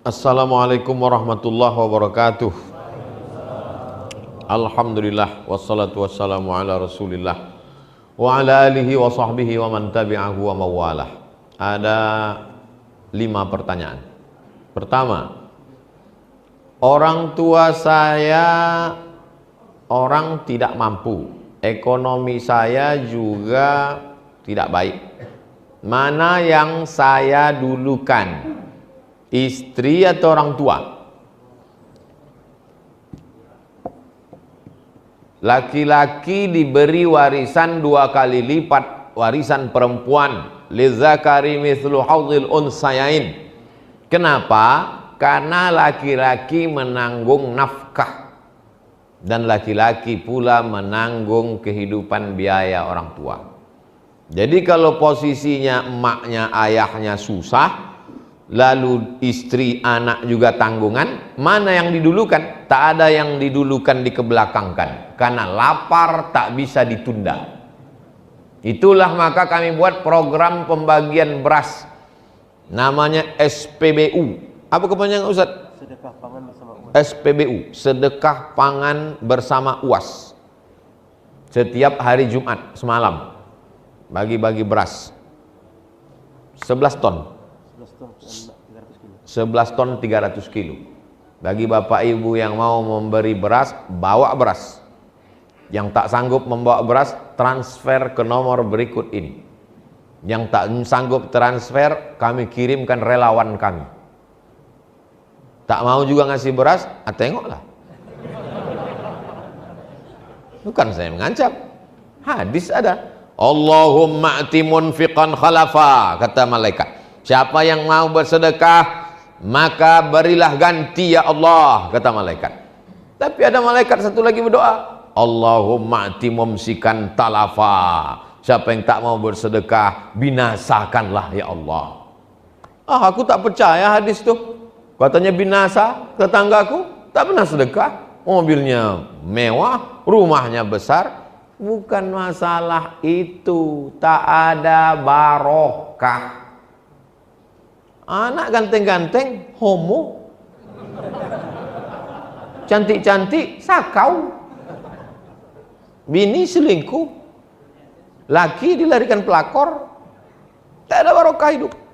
Assalamualaikum warahmatullahi wabarakatuh. Alhamdulillah wassalatu wassalamu ala Rasulillah wa ala alihi wa sahbihi wa man tabi'ahu wa mawalah. Ada 5 pertanyaan. Pertama, orang tua saya orang tidak mampu, ekonomi saya juga tidak baik. Mana yang saya dulukan? Istri atau orang tua? Laki-laki diberi warisan 2 kali lipat warisan perempuan. Lidzakari mithlu hadzil unsayain. Kenapa? Karena laki-laki menanggung nafkah dan laki-laki pula menanggung kehidupan biaya orang tua. Jadi kalau posisinya emaknya ayahnya susah, lalu istri anak juga tanggungan, mana yang didulukan? Tak ada yang didulukan, dikebelakangkan, karena lapar tak bisa ditunda. Itulah maka kami buat program pembagian beras, namanya SPBU. Apa kepanjangan Ustaz? Sedekah Pangan Bersama UAS. SPBU, Sedekah Pangan Bersama UAS. Setiap hari Jumat semalam bagi-bagi beras 11 ton. 11 ton 300 kilo. Bagi bapak ibu yang mau memberi beras, bawa beras. Yang tak sanggup membawa beras, transfer ke nomor berikut ini. Yang tak sanggup transfer, kami kirimkan relawan kami. Tak mau juga ngasih beras, tengoklah. Bukan saya mengancam, hadis ada. Allahumma ati munfiqan khalafa, kata malaikat. Siapa yang mau bersedekah, maka berilah ganti ya Allah, kata malaikat. Tapi ada malaikat satu lagi berdoa, Allahumma ati mumsikan talafa. Siapa yang tak mau bersedekah, binasakanlah ya Allah. Aku tak percaya hadis tuh. Katanya binasa, tetanggaku tak pernah sedekah, mobilnya mewah, rumahnya besar. Bukan masalah itu, tak ada barokah. Anak ganteng-ganteng, homo. Cantik-cantik, sakau. Bini selingkuh. Laki dilarikan pelakor. Tak ada barokah hidup.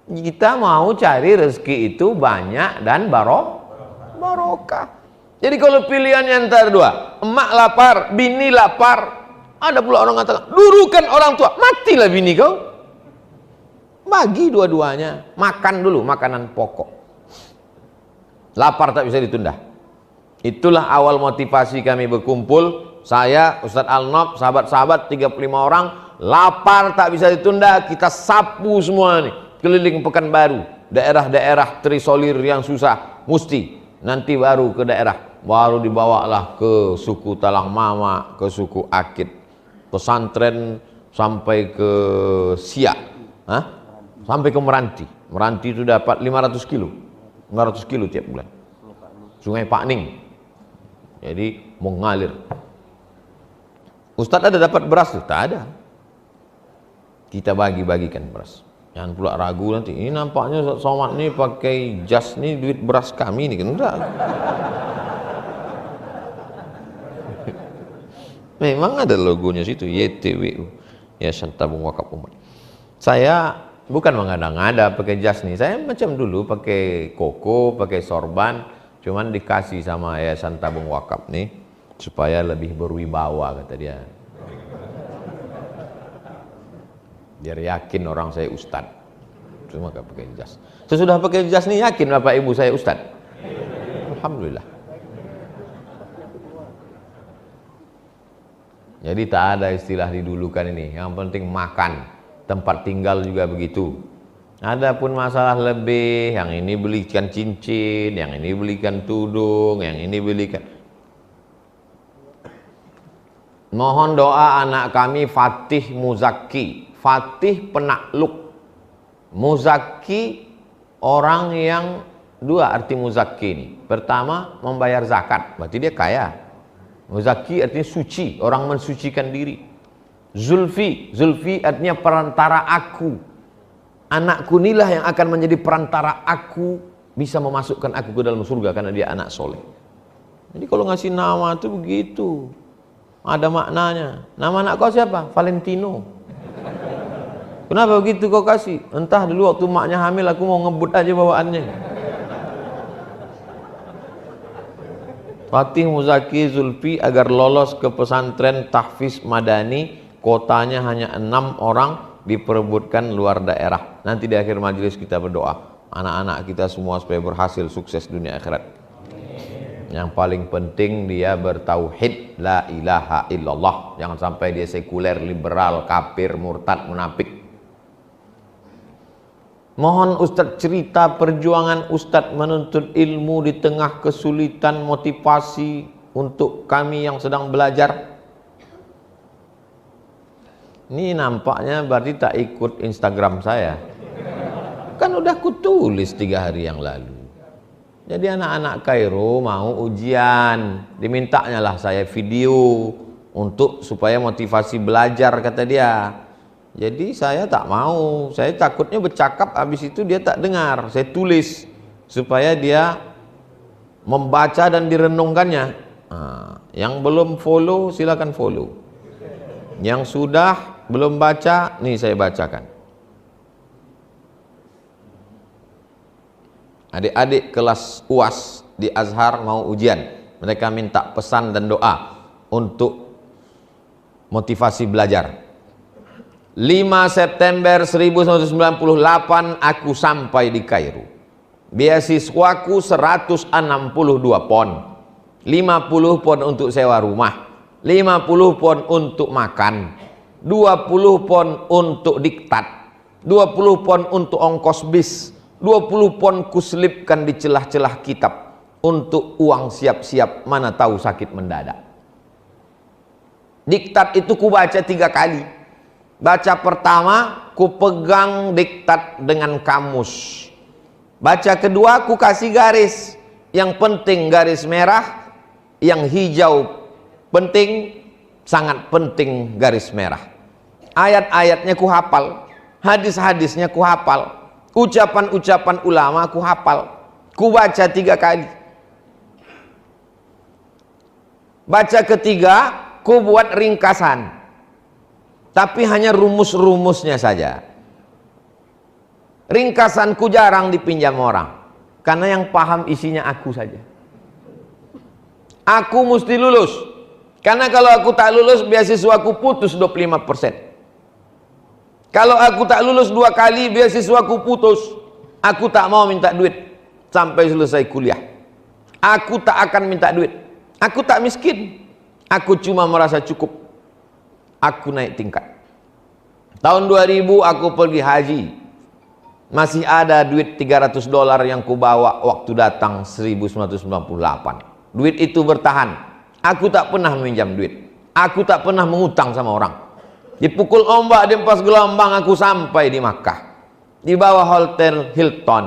Kita mau cari rezeki itu banyak dan barokah. Jadi kalau pilihannya antara 2, emak lapar, bini lapar. Ada pula orang katakan, durukan orang tua, matilah bini kau. Bagi dua-duanya, makan dulu makanan pokok. Lapar tak bisa ditunda. Itulah awal motivasi kami berkumpul. Saya, Ustadz Al-Nob, sahabat-sahabat 35 orang. Lapar tak bisa ditunda, kita sapu semua nih, keliling Pekanbaru, daerah-daerah terisolir yang susah. Mesti nanti baru ke daerah, baru dibawalah ke suku Talang Mama, ke suku Akit, pesantren sampai ke Siak. Sampai ke Meranti. Meranti itu dapat 500 kilo. 500 kilo tiap bulan. Sungai Pakning. Jadi mengalir. Ustadz ada dapat beras tuh? Tak ada. Kita bagi-bagikan beras. Jangan pula ragu nanti. Ini nampaknya Ustadz Somad nih pakai jas nih duit beras kami nih. Enggak. Memang ada logonya situ. YTWU. Yayasan Tabung Wakaf Umat. Saya bukan mengada-ngada pakai jas nih. Saya macam dulu pakai koko, pakai sorban, cuman dikasih sama Yayasan Tabung Wakaf nih supaya lebih berwibawa, kata dia. Biar yakin orang saya ustadz. Cuma gak pakai jas. Sesudah pakai jas nih yakin bapak ibu saya ustadz. Alhamdulillah. Jadi tak ada istilah didulukan ini. Yang penting makan. Tempat tinggal juga begitu. Adapun masalah lebih, yang ini belikan cincin, yang ini belikan tudung, yang ini belikan. Mohon doa anak kami Fatih Muzaki. Fatih penakluk. Muzaki orang yang 2 arti Muzaki ini. Pertama membayar zakat, berarti dia kaya. Muzaki artinya suci, orang mensucikan diri. Zulfi, Zulfi artinya perantara aku. Anakku inilah yang akan menjadi perantara aku, bisa memasukkan aku ke dalam surga karena dia anak soleh. Jadi kalau ngasih nama itu begitu, ada maknanya. Nama anak kau siapa? Valentino. Kenapa begitu kau kasih? Entah dulu waktu maknya hamil aku mau ngebut aja bawaannya. Fatih Muzaki Zulfi agar lolos ke pesantren tahfiz madani, kotanya hanya 6 orang, diperebutkan luar daerah. Nanti di akhir majelis kita berdoa anak-anak kita semua supaya berhasil, sukses dunia akhirat. Yang paling penting dia bertauhid la ilaha illallah, jangan sampai dia sekuler, liberal, kafir, murtad, munafik. Mohon Ustadz cerita perjuangan Ustadz menuntut ilmu di tengah kesulitan, motivasi untuk kami yang sedang belajar. Ini nampaknya berarti tak ikut Instagram saya. Kan udah kutulis 3 hari yang lalu. Jadi anak-anak Kairo mau ujian, dimintanya lah saya video untuk supaya motivasi belajar kata dia. Jadi saya tak mau, saya takutnya bercakap habis itu dia tak dengar. Saya tulis supaya dia membaca dan direnungkannya. Yang belum follow silakan follow. Yang sudah belum baca, nih saya bacakan. Adik-adik kelas UAS di Azhar mau ujian. Mereka minta pesan dan doa untuk motivasi belajar. 5 September 1998 aku sampai di Kairo. Beasiswaku 162 pon. 50 pon untuk sewa rumah, 50 pon untuk makan, 20 pon untuk diktat, 20 pon untuk ongkos bis, 20 pon kuselipkan di celah-celah kitab untuk uang siap-siap mana tahu sakit mendadak. Diktat itu ku baca 3 kali. Baca pertama ku pegang diktat dengan kamus. Baca kedua ku kasih garis. Yang penting garis merah, yang hijau penting, sangat penting garis merah. Ayat-ayatnya ku hafal, hadis-hadisnya ku hafal, ucapan-ucapan ulama ku hafal. Ku baca 3 kali. Baca ketiga ku buat ringkasan, tapi hanya rumus-rumusnya saja. Ringkasanku jarang dipinjam orang, karena yang paham isinya aku saja. Aku mesti lulus, karena kalau aku tak lulus beasiswaku putus 25%. Kalau aku tak lulus 2 kali beasiswaku putus. Aku tak mau minta duit sampai selesai kuliah. Aku tak akan minta duit. Aku tak miskin, aku cuma merasa cukup. Aku naik tingkat. Tahun 2000 aku pergi haji. Masih ada duit $300 yang ku bawa waktu datang 1998. Duit itu bertahan. Aku tak pernah meminjam duit. Aku tak pernah mengutang sama orang. Dipukul ombak, diempas gelombang, aku sampai di Makkah. Di bawah hotel Hilton,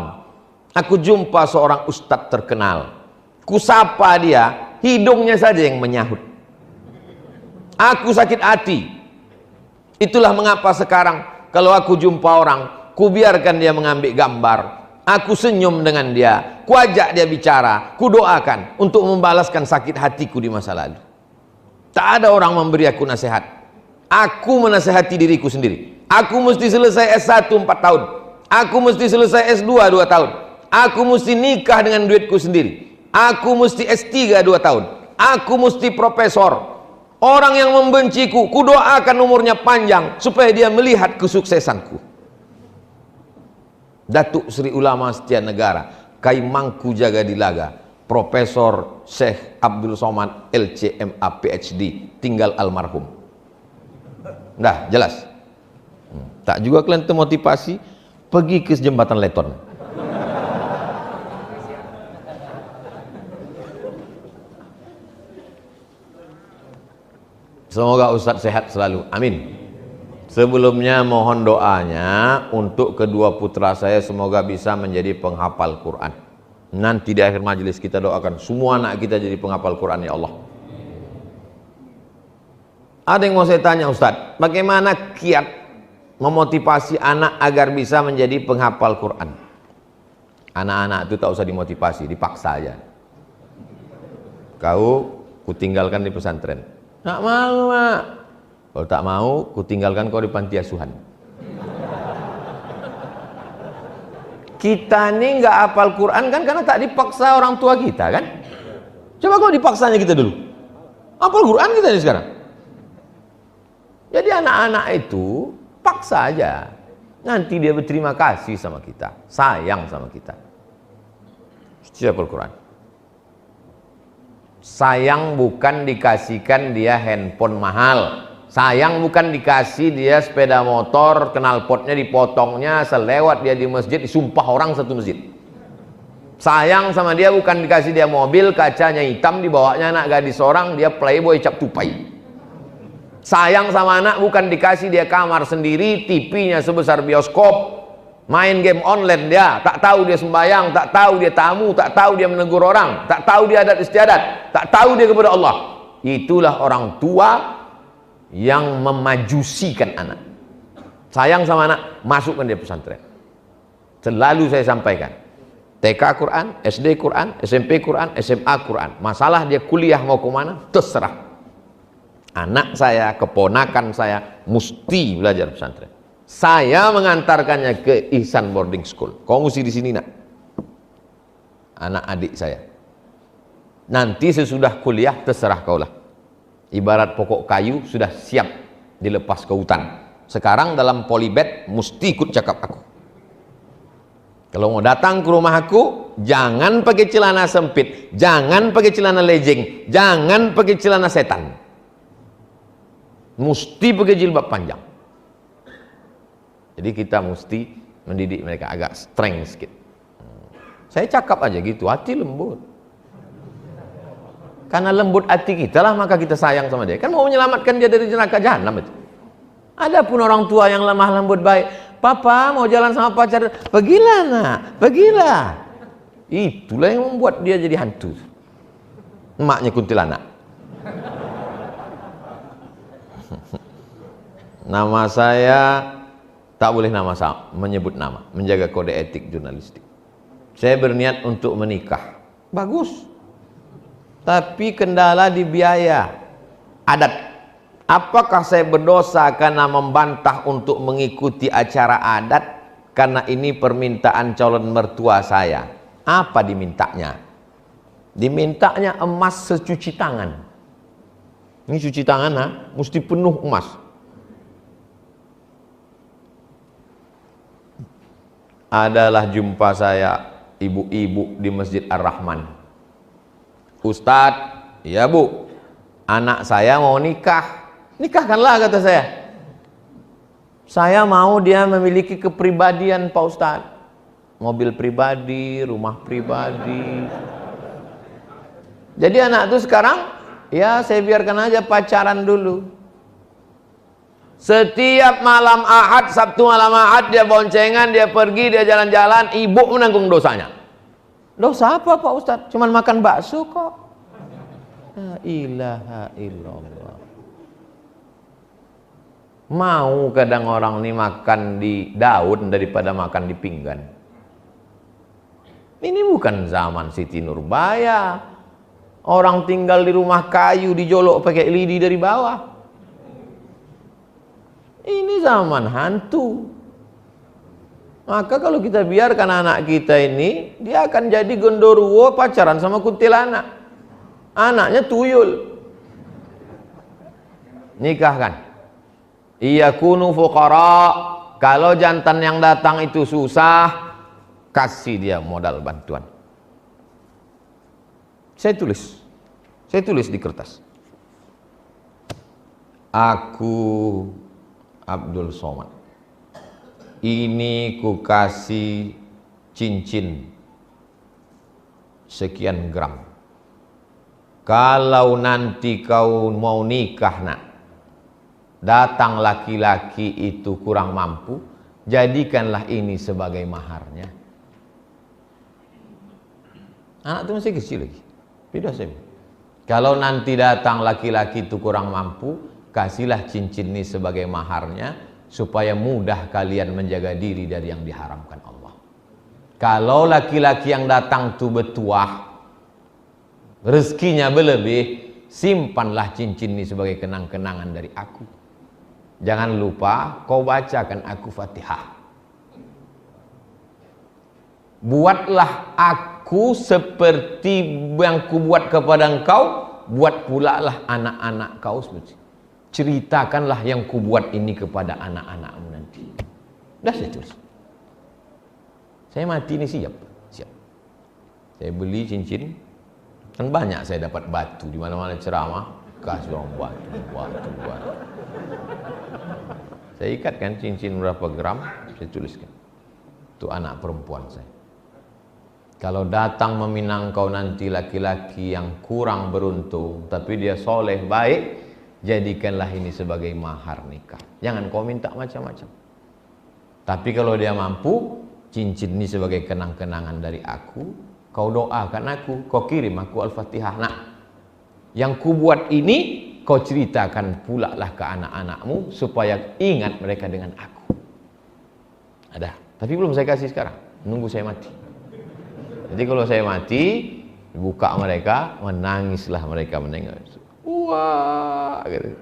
aku jumpa seorang ustadz terkenal. Ku sapa dia, hidungnya saja yang menyahut. Aku sakit hati. Itulah mengapa sekarang kalau aku jumpa orang, ku biarkan dia mengambil gambar. Aku senyum dengan dia, ku ajak dia bicara, ku doakan untuk membalaskan sakit hatiku di masa lalu. Tak ada orang memberi aku nasihat. Aku menasihati diriku sendiri. Aku mesti selesai S1 4 tahun. Aku mesti selesai S2 2 tahun. Aku mesti nikah dengan duitku sendiri. Aku mesti S3 2 tahun. Aku mesti profesor. Orang yang membenciku, ku doakan umurnya panjang supaya dia melihat kesuksesanku. Datuk Sri Ulama Setia Negara, Kai Mangku Jaga Dilaga, Profesor Syekh Abdul Somad LCMA PhD, tinggal almarhum. Dah jelas. Tak juga kalian termotivasi pergi ke jembatan Leton. Semoga Ustadz sehat selalu, amin. Sebelumnya mohon doanya untuk kedua putra saya, semoga bisa menjadi penghafal Quran. Nanti di akhir majelis kita doakan semua anak kita jadi penghafal Quran, ya Allah. Ada yang mau saya tanya Ustadz, bagaimana kiat memotivasi anak agar bisa menjadi penghafal Quran? Anak-anak itu tak usah dimotivasi, dipaksa aja. Kau kutinggalkan di pesantren. Tak mau, Mak. Kalau tak mau, kutinggalkan kau di panti asuhan. Kita ini nggak hafal Quran kan karena tak dipaksa orang tua kita kan? Coba kalau dipaksanya kita dulu. Hafal Quran kita ini sekarang. Jadi anak-anak itu paksa aja. Nanti dia berterima kasih sama kita, sayang sama kita. Siapa Al-Quran? Sayang bukan dikasihkan dia handphone mahal. Sayang bukan dikasih dia sepeda motor, knalpotnya dipotongnya, selewat dia di masjid, disumpah orang satu masjid. Sayang sama dia bukan dikasih dia mobil, kacanya hitam, dibawanya anak gadis orang, dia playboy cap tupai. Sayang sama anak bukan dikasih dia kamar sendiri, TV-nya sebesar bioskop, main game online dia, tak tahu dia sembahyang, tak tahu dia tamu, tak tahu dia menegur orang, tak tahu dia adat istiadat, tak tahu dia kepada Allah. Itulah orang tua yang memajusikan anak. Sayang sama anak, masukkan dia pesantren. Selalu saya sampaikan, TK Quran, SD Quran, SMP Quran, SMA Quran. Masalah dia kuliah mau kemana, terserah. Anak saya, keponakan saya mesti belajar pesantren. Saya mengantarkannya ke Ihsan Boarding School. Kau mesti di sini nak, anak adik saya. Nanti sesudah kuliah terserah kau lah. Ibarat pokok kayu sudah siap dilepas ke hutan. Sekarang dalam polybag mesti ikut cakap aku. Kalau mau datang ke rumah aku, jangan pakai celana sempit, jangan pakai celana legging, jangan pakai celana setan. Mesti pakai jilbab panjang. Jadi kita mesti mendidik mereka agak strength sedikit. Saya cakap aja gitu, hati lembut. Karena lembut hati kita lah maka kita sayang sama dia. Kan mau menyelamatkan dia dari neraka jahanam itu. Adapun orang tua yang lemah lembut baik, papa mau jalan sama pacar, pergilah nak, pergilah. Itulah yang membuat dia jadi hantu. Emaknya kuntilanak. Nama saya tak boleh menyebut nama, menjaga kode etik jurnalistik. Saya berniat untuk menikah, bagus. Tapi kendala di biaya, adat. Apakah saya berdosa karena membantah untuk mengikuti acara adat? Karena ini permintaan calon mertua saya. Apa dimintanya? Dimintanya emas secuci tangan. Ini cuci tangan, ha? Mesti penuh emas. Adalah jumpa saya ibu-ibu di Masjid Ar-Rahman. Ustadz, ya bu, anak saya mau nikah. Nikahkanlah kata saya. Saya mau dia memiliki kepribadian Pak Ustadz. Mobil pribadi, rumah pribadi. Jadi anak itu sekarang, ya saya biarkan aja pacaran dulu. Setiap malam Ahad, Sabtu malam Ahad dia boncengan, dia pergi, dia jalan-jalan, ibu menanggung dosanya. Dosa apa Pak Ustadz? Cuman makan bakso kok. La ilaha illallah. Mau kadang orang ini makan di daun daripada makan di pinggan. Ini bukan zaman Siti Nurbaya. Orang tinggal di rumah kayu dijolok pakai lidi dari bawah. Ini zaman hantu. Maka kalau kita biarkan anak kita ini, dia akan jadi gondoruo pacaran sama kuntilanak. Anaknya tuyul. Nikahkan. Iyakunu fuqara. Kalau jantan yang datang itu susah, kasih dia modal bantuan. Saya tulis di kertas. Aku Abdul Somad, ini ku kasih cincin sekian gram. Kalau nanti kau mau nikah nak, datang laki-laki itu kurang mampu, jadikanlah ini sebagai maharnya. Anak itu masih kecil lagi, beda saya. Kalau nanti datang laki-laki itu kurang mampu, kasihlah cincin ini sebagai maharnya supaya mudah kalian menjaga diri dari yang diharamkan Allah. Kalau laki-laki yang datang tuh bertuah, rezekinya berlebih, simpanlah cincin ini sebagai kenang-kenangan dari aku. Jangan lupa kau bacakan aku Fatihah. Buatlah aku seperti yang kubuat kepada engkau, buat pula lah anak-anak kau seperti. Ceritakanlah yang kubuat ini kepada anak-anakmu nanti. Dah saya tulis. Saya mati ini siap. Saya beli cincin, kan banyak saya dapat batu di mana-mana ceramah, kasih orang batu. Saya ikatkan cincin berapa gram, saya tuliskan. Itu anak perempuan saya. Kalau datang meminang kau nanti laki-laki yang kurang beruntung, tapi dia soleh, baik, jadikanlah ini sebagai mahar nikah. Jangan kau minta macam-macam. Tapi kalau dia mampu, cincin ini sebagai kenang-kenangan dari aku, kau doakan aku, kau kirim aku Al-Fatihah. Nah, yang ku buat ini, kau ceritakan pula lah ke anak-anakmu, supaya ingat mereka dengan aku. Ada, tapi belum saya kasih sekarang, nunggu saya mati. Jadi kalau saya mati, buka mereka, menangislah mereka menengok. Wah, gitu.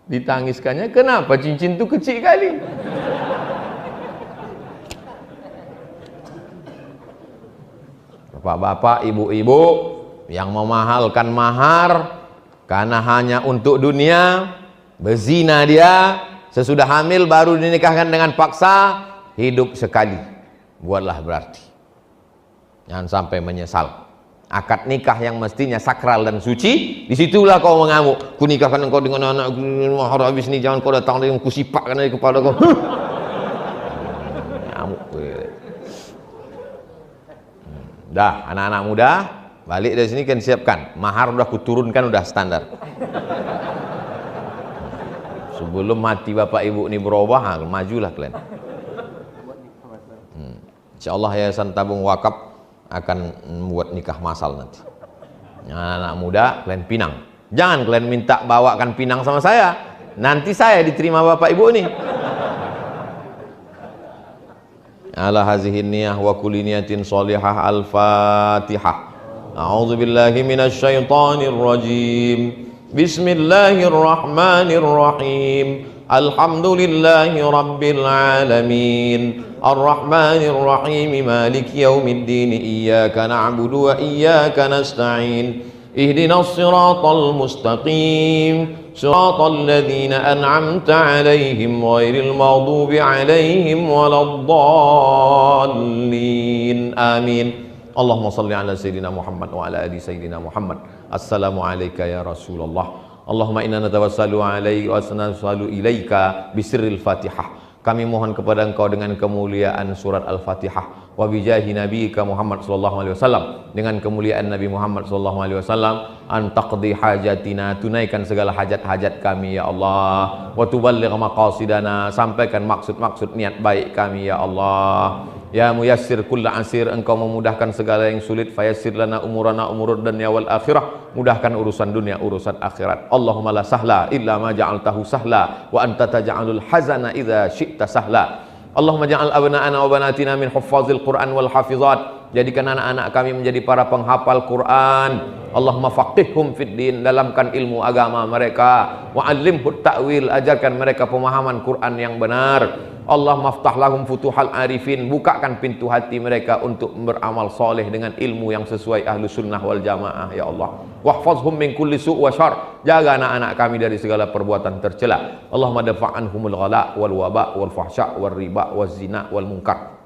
Ditangiskannya, kenapa cincin itu kecil kali? Bapak-bapak, ibu-ibu yang memahalkan mahar karena hanya untuk dunia, berzina dia, sesudah hamil baru dinikahkan dengan paksa, hidup sekali. Buatlah berarti. Jangan sampai menyesal. Akad nikah yang mestinya sakral dan suci, disitulah kau mengamuk. Ku nikahkan engkau dengan anak mahar habis ni, jangan kau datang dengan ku sipakkan dari kepala kau. Ngamuk. Dah, anak-anak muda balik dari sini kan siapkan mahar, udah kuturunkan, udah standar. Sebelum mati bapak ibu ini berubah, majulah kalian. Insyaallah Yayasan Tabung Wakaf akan membuat nikah masal nanti. Anak-anak muda kalian pinang, jangan kalian minta bawakan pinang sama saya, nanti saya diterima bapak ibu nih. Ala hazihi niyah wa kulli niyatin shalihah. Al-Fatihah. A'udzu billahi minasy syaithanir rajim. Bismillahirrahmanirrahim. Alhamdulillahi rabbil alamin. Ar-Rahmanir Rahim. Maliki yaumiddin. Iyyaka na'budu wa iyyaka nasta'in. Ihdinas siratal mustaqim. Siratal ladzina an'amta 'alaihim ghairil maghdubi 'alaihim waladdallin. Amin. Allahumma shalli ala sayyidina Muhammad wa ala ali sayyidina Muhammad. Assalamu alayka ya Rasulullah. Allahumma inna natawassalu alaika wa sanassalu ilaika bisirril Fatihah. Kami mohon kepada Engkau dengan kemuliaan surat Al-Fatihah, wa bijahi nabiyika Muhammad sallallahu alaihi wasallam, dengan kemuliaan Nabi Muhammad sallallahu alaihi wasallam, an taqdi hajatina, tunaikan segala hajat-hajat kami ya Allah, wa tuballigh maqasidana, sampaikan maksud-maksud niat baik kami ya Allah. Ya muyassir kulla asir, Engkau memudahkan segala yang sulit, fayassir lana umurana umurud dunya wal akhirah, mudahkan urusan dunia urusan akhirat. Allahumma la sahla illa ma ja'altahu sahla wa anta taj'alul hazana idza syi'ta sahla. Allahumma ja'al abna'ana wa banatina min huffazil Qur'an wal hafizat, jadikan anak-anak kami menjadi para penghafal Quran. Allahumma faqihhum fid din, dalamkan ilmu agama mereka, wa 'allimhut ta'wil, ajarkan mereka pemahaman Quran yang benar. Allah maftah lahum futuhal arifin, bukakan pintu hati mereka untuk beramal soleh dengan ilmu yang sesuai ahlu sunnah wal jamaah ya Allah. Wahfazhum min kulli su' wa syar, jaga anak-anak kami dari segala perbuatan tercela. Allahumma dafa'anhumul ghala wal waba wal fahsya wal riba wal zina wal munkar.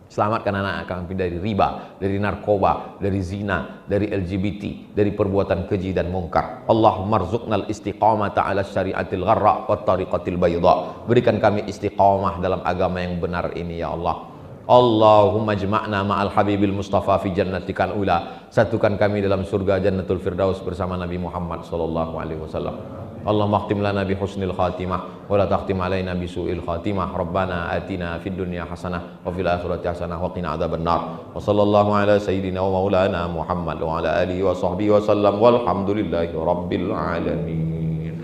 Selamatkan anak-anak kami dari riba, dari narkoba, dari zina, dari LGBT, dari perbuatan keji dan mungkar. Allahumma rzuqnal istiqamata ala syariatil gharra wa tariqatil bayda. Berikan kami istiqamah dalam agama yang benar ini ya Allah. Allahumma jma'na ma'al habibil mustafa fi jannatikal ula. Satukan kami dalam surga jannatul firdaus bersama Nabi Muhammad sallallahu alaihi wasallam. Allahumma khtim lana bi husnil khatimah wa la takhtim alaina bi su'il khatimah. Rabbana atina fid dunya hasanah wa fil akhirati hasanah wa qina adzabannar. Wa sallallahu ala sayyidina wa maulana Muhammad wa ala alihi wa sahbihi wa sallam walhamdulillahi rabbil alamin.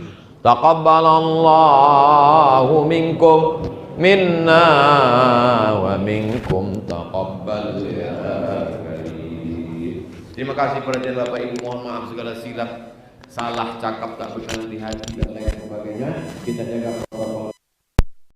Taqabbalallahu minkum minna wa minkum taqabbal ya karim. Terima kasih perhatian Bapak Ibu, mohon maaf segala silap, salah cakap, tak berkenan di hati dan lain sebagainya. Kita jaga protokol